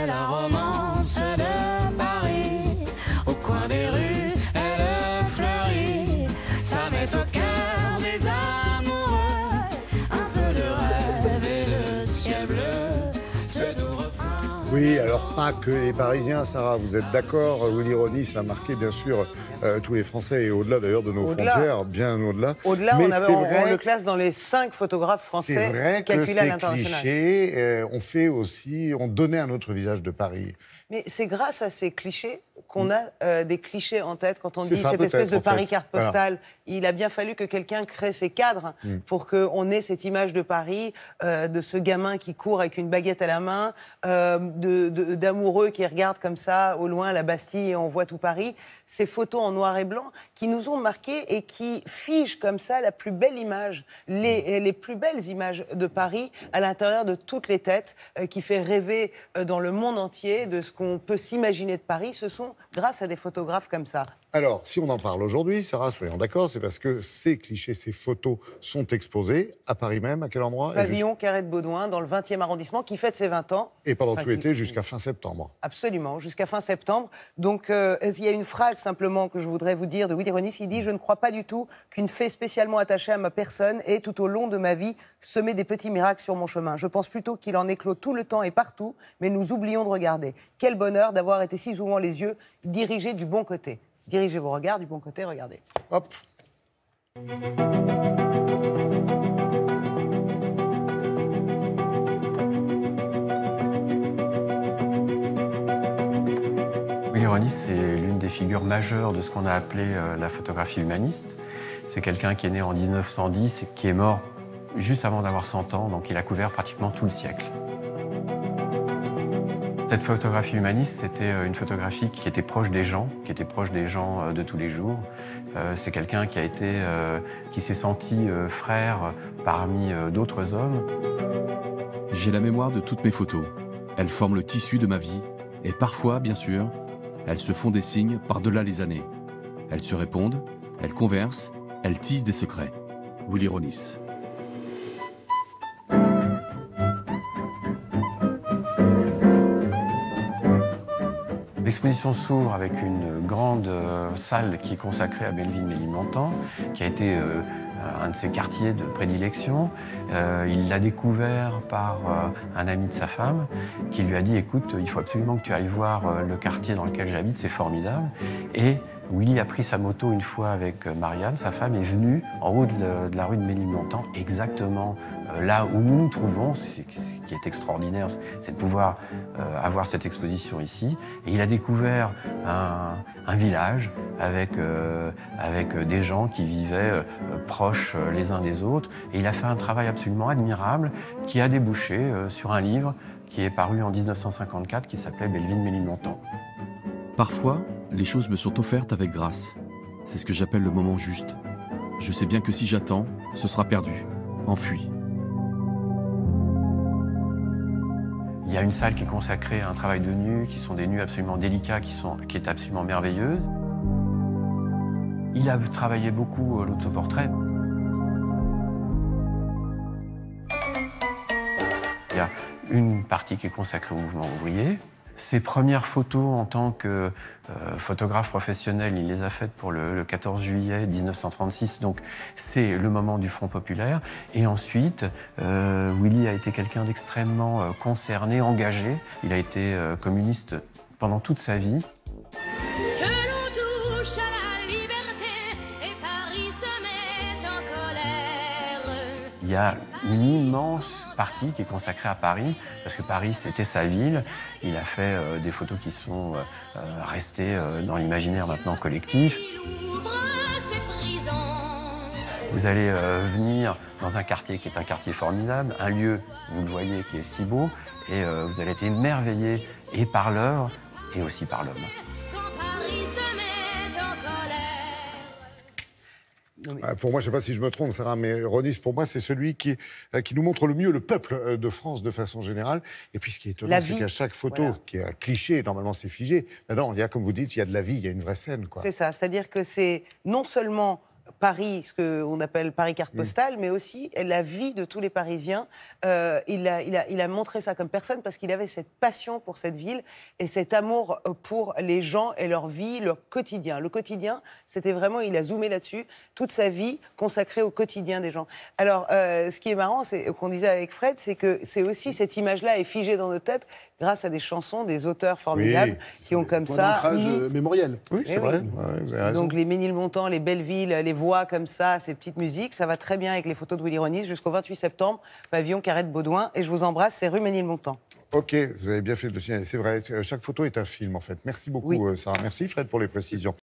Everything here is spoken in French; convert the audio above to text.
c'est la romance de Paris. Au coin des rues, elle fleurit. Ça met au cœur des amoureux un peu de rêve et le ciel bleu. Ce doux refrain. Oui, alors pas que les Parisiens, Sarah, vous êtes d'accord? Willy Ronis a marqué bien sûr tous les Français et au-delà d'ailleurs de nos frontières, bien au-delà. Au-delà, mais on le classe dans les 5 photographes français calculés à l'international. C'est vrai que ces clichés, on donnait un autre visage de Paris. Mais c'est grâce à ces clichés qu'on a des clichés en tête quand on dit ça, cette espèce de Paris carte postale. Voilà. Il a bien fallu que quelqu'un crée ces cadres pour qu'on ait cette image de Paris, de ce gamin qui court avec une baguette à la main, d'amoureux qui regardent comme ça au loin la Bastille et on voit tout Paris. Ces photos en noir et blanc qui nous ont marqués et qui figent comme ça la plus belle image, les plus belles images de Paris à l'intérieur de toutes les têtes, qui fait rêver dans le monde entier de ce qu'on peut s'imaginer de Paris. Ce sont grâce à des photographes comme ça. Alors, si on en parle aujourd'hui, Sarah, soyons d'accord, c'est parce que ces clichés, ces photos sont exposées à Paris même. À quel endroit? Pavillon Carré de Baudouin, dans le 20e arrondissement, qui fête ses 20 ans. Et pendant tout l'été, jusqu'à fin septembre. Absolument, jusqu'à fin septembre. Donc, il y a une phrase simplement que je voudrais vous dire de Willy Ronis. Il dit « Je ne crois pas du tout qu'une fée spécialement attachée à ma personne ait, tout au long de ma vie, semé des petits miracles sur mon chemin. Je pense plutôt qu'il en éclot tout le temps et partout, mais nous oublions de regarder. Quel bonheur d'avoir été si souvent les yeux dirigés du bon côté. » Dirigez vos regards du bon côté, regardez. Hop. Willy Ronis, c'est l'une des figures majeures de ce qu'on a appelé la photographie humaniste. C'est quelqu'un qui est né en 1910 et qui est mort juste avant d'avoir 100 ans, donc il a couvert pratiquement tout le siècle. Cette photographie humaniste, c'était une photographie qui était proche des gens, de tous les jours. C'est quelqu'un qui s'est senti frère parmi d'autres hommes. J'ai la mémoire de toutes mes photos. Elles forment le tissu de ma vie. Et parfois, bien sûr, elles se font des signes par-delà les années. Elles se répondent, elles conversent, elles tissent des secrets. Willy Ronis. L'exposition s'ouvre avec une grande salle qui est consacrée à Belleville-Ménilmontant, qui a été un de ses quartiers de prédilection. Il l'a découvert par un ami de sa femme qui lui a dit « Écoute, il faut absolument que tu ailles voir le quartier dans lequel j'habite, c'est formidable. » Et Willy a pris sa moto une fois avec Marianne, sa femme, est venue en haut de la rue de Ménilmontant, exactement là où nous nous trouvons. Ce qui est extraordinaire, c'est de pouvoir avoir cette exposition ici. Et il a découvert un village avec des gens qui vivaient proches les uns des autres. Et il a fait un travail absolument admirable qui a débouché sur un livre qui est paru en 1954 qui s'appelait Belleville-Ménilmontant. Parfois, les choses me sont offertes avec grâce. C'est ce que j'appelle le moment juste. Je sais bien que si j'attends, ce sera perdu, enfui. Il y a une salle qui est consacrée à un travail de nu, qui sont des nus absolument délicats, qui est absolument merveilleuse. Il a travaillé beaucoup l'autoportrait. Il y a une partie qui est consacrée au mouvement ouvrier. Ses premières photos en tant que photographe professionnel, il les a faites pour le 14 juillet 1936, donc c'est le moment du Front populaire. Et ensuite, Willy a été quelqu'un d'extrêmement concerné, engagé. Il a été communiste pendant toute sa vie. Que l'on touche à la liberté et Paris se met en colère. Il y a une immense partie qui est consacrée à Paris, parce que Paris, c'était sa ville. Il a fait des photos qui sont restées dans l'imaginaire maintenant collectif. Vous allez venir dans un quartier qui est un quartier formidable, un lieu, vous le voyez, qui est si beau, et vous allez être émerveillé et par l'œuvre et aussi par l'homme. Pour moi, je ne sais pas si je me trompe, Sarah, mais Ronis, pour moi, c'est celui qui nous montre le mieux le peuple de France de façon générale. Et puis, ce qui est étonnant, c'est qu'à chaque photo, voilà, qui est un cliché, normalement c'est figé, maintenant, il y a, comme vous dites, il y a de la vie, il y a une vraie scène, quoi. C'est ça, c'est-à-dire que c'est non seulement Paris, ce qu'on appelle Paris carte postale, mais aussi la vie de tous les Parisiens. Il a montré ça comme personne parce qu'il avait cette passion pour cette ville et cet amour pour les gens et leur vie, leur quotidien. Le quotidien, c'était vraiment, il a zoomé là-dessus, toute sa vie consacrée au quotidien des gens. Alors, ce qui est marrant, c'est qu'on disait avec Fred, c'est que c'est aussi cette image-là est figée dans nos têtes grâce à des chansons, des auteurs formidables qui ont comme ça mémoriel. Oui, c'est vrai. Ouais, vous avez raison. Donc les Ménilmontant, les Belleville, les voix comme ça, ces petites musiques, ça va très bien avec les photos de Willy Ronis jusqu'au 28 septembre, pavillon Carré de Baudouin. Et je vous embrasse, c'est rue Ménilmontant. Ok, vous avez bien fait de le signaler. C'est vrai, chaque photo est un film en fait. Merci beaucoup, Sarah. Merci Fred pour les précisions.